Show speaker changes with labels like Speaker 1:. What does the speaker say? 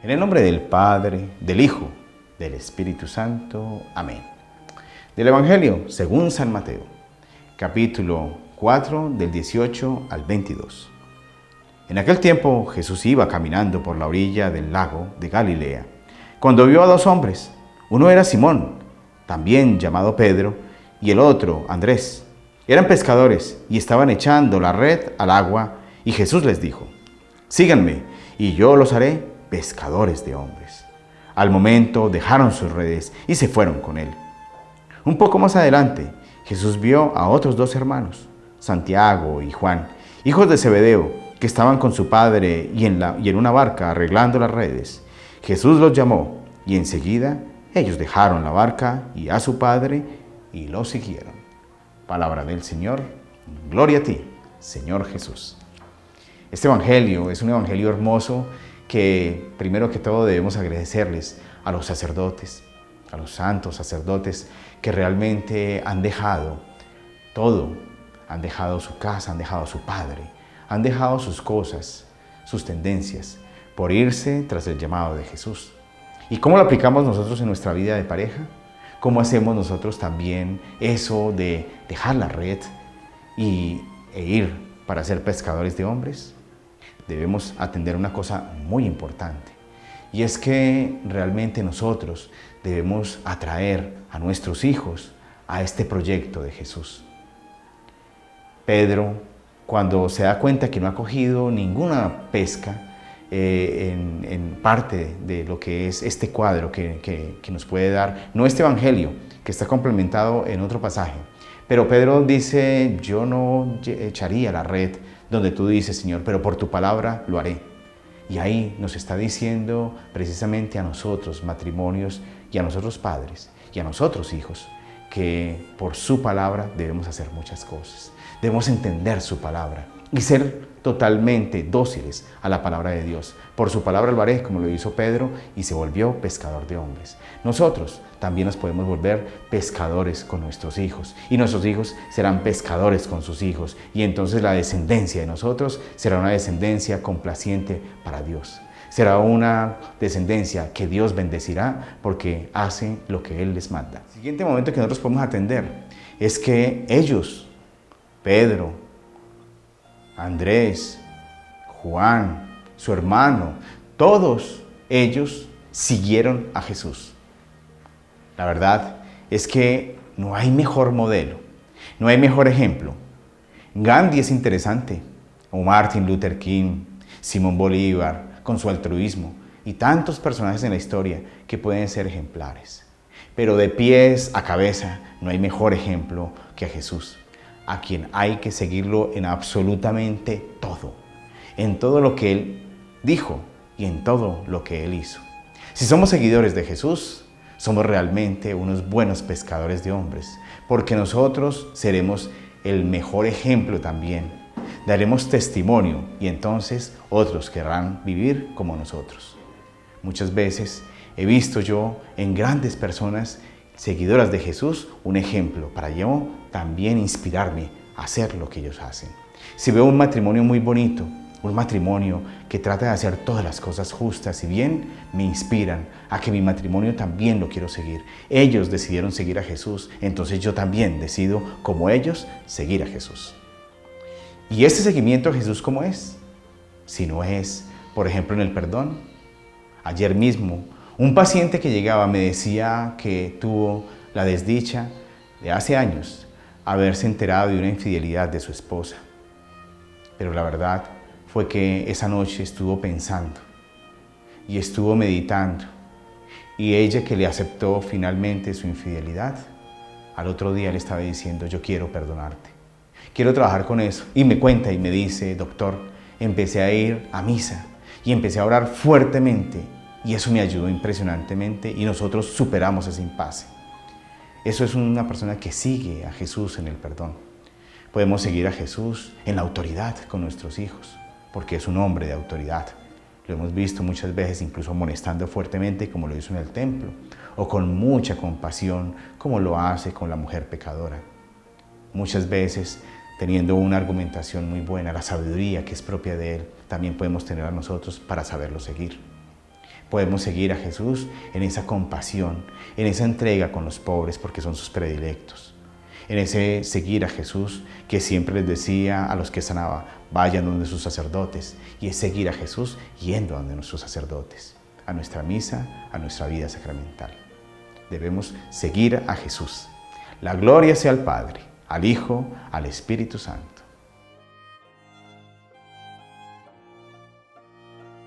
Speaker 1: En el nombre del Padre, del Hijo, del Espíritu Santo. Amén. Del Evangelio según San Mateo, capítulo 4, del 18 al 22. En aquel tiempo Jesús iba caminando por la orilla del lago de Galilea, cuando vio a dos hombres. Uno era Simón, también llamado Pedro, y el otro Andrés. Eran pescadores y estaban echando la red al agua, y Jesús les dijo: «Síganme, y yo los haré pescadores de hombres». Al momento dejaron sus redes y se fueron con él. Un poco más adelante, Jesús vio a otros dos hermanos, Santiago y Juan, hijos de Zebedeo, que estaban con su padre y en una barca arreglando las redes. Jesús los llamó y enseguida ellos dejaron la barca y a su padre y lo siguieron. Palabra del Señor. Gloria a ti, Señor Jesús. Este evangelio es un evangelio hermoso que primero que todo debemos agradecerles a los sacerdotes, a los santos sacerdotes que realmente han dejado todo, han dejado su casa, han dejado a su padre, han dejado sus cosas, sus tendencias, por irse tras el llamado de Jesús. ¿Y cómo lo aplicamos nosotros en nuestra vida de pareja? ¿Cómo hacemos nosotros también eso de dejar la red e ir para ser pescadores de hombres? Debemos atender una cosa muy importante, y es que realmente nosotros debemos atraer a nuestros hijos a este proyecto de Jesús. Pedro, cuando se da cuenta que no ha cogido ninguna pesca en parte de lo que es este cuadro que nos puede dar, no este evangelio, que está complementado en otro pasaje, pero Pedro dice: yo no echaría la red donde tú dices, Señor, pero por tu palabra lo haré. Y ahí nos está diciendo precisamente a nosotros matrimonios y a nosotros padres y a nosotros hijos que por su palabra debemos hacer muchas cosas. Debemos entender su palabra y ser totalmente dóciles a la palabra de Dios. Por su palabra lo haré, como lo hizo Pedro, y se volvió pescador de hombres. Nosotros también nos podemos volver pescadores con nuestros hijos, y nuestros hijos serán pescadores con sus hijos, y entonces la descendencia de nosotros será una descendencia complaciente para Dios. Será una descendencia que Dios bendecirá porque hacen lo que Él les manda. El siguiente momento que nosotros podemos atender es que ellos, Pedro, Andrés, Juan, su hermano, todos ellos siguieron a Jesús. La verdad es que no hay mejor modelo, no hay mejor ejemplo. Gandhi es interesante, o Martin Luther King, Simón Bolívar, con su altruismo, y tantos personajes en la historia que pueden ser ejemplares. Pero de pies a cabeza no hay mejor ejemplo que a Jesús, a quien hay que seguirlo en absolutamente todo, en todo lo que Él dijo y en todo lo que Él hizo. Si somos seguidores de Jesús, somos realmente unos buenos pescadores de hombres, porque nosotros seremos el mejor ejemplo también. Daremos testimonio y entonces otros querrán vivir como nosotros. Muchas veces he visto yo en grandes personas seguidoras de Jesús un ejemplo para yo también inspirarme a hacer lo que ellos hacen. Si veo un matrimonio muy bonito, un matrimonio que trata de hacer todas las cosas justas y bien, me inspiran a que mi matrimonio también lo quiero seguir. Ellos decidieron seguir a Jesús, entonces yo también decido, como ellos, seguir a Jesús. ¿Y este seguimiento a Jesús cómo es? Si no es, por ejemplo, en el perdón. Ayer mismo, un paciente que llegaba me decía que tuvo la desdicha de hace años haberse enterado de una infidelidad de su esposa. Pero la verdad fue que esa noche estuvo pensando y estuvo meditando, y ella, que le aceptó finalmente su infidelidad, al otro día le estaba diciendo: yo quiero perdonarte, quiero trabajar con eso. Y me cuenta y me dice: doctor, empecé a ir a misa y empecé a orar fuertemente, y eso me ayudó impresionantemente, y nosotros superamos ese impasse. Eso es una persona que sigue a Jesús en el perdón. Podemos seguir a Jesús en la autoridad con nuestros hijos, porque es un hombre de autoridad. Lo hemos visto muchas veces incluso amonestando fuertemente, como lo hizo en el templo, o con mucha compasión, como lo hace con la mujer pecadora. Muchas veces teniendo una argumentación muy buena, la sabiduría que es propia de Él, también podemos tener a nosotros para saberlo seguir. Podemos seguir a Jesús en esa compasión, en esa entrega con los pobres porque son sus predilectos. En ese seguir a Jesús que siempre les decía a los que sanaba, vayan donde sus sacerdotes. Y es seguir a Jesús yendo donde nuestros sacerdotes, a nuestra misa, a nuestra vida sacramental. Debemos seguir a Jesús. La gloria sea al Padre, al Hijo, al Espíritu Santo.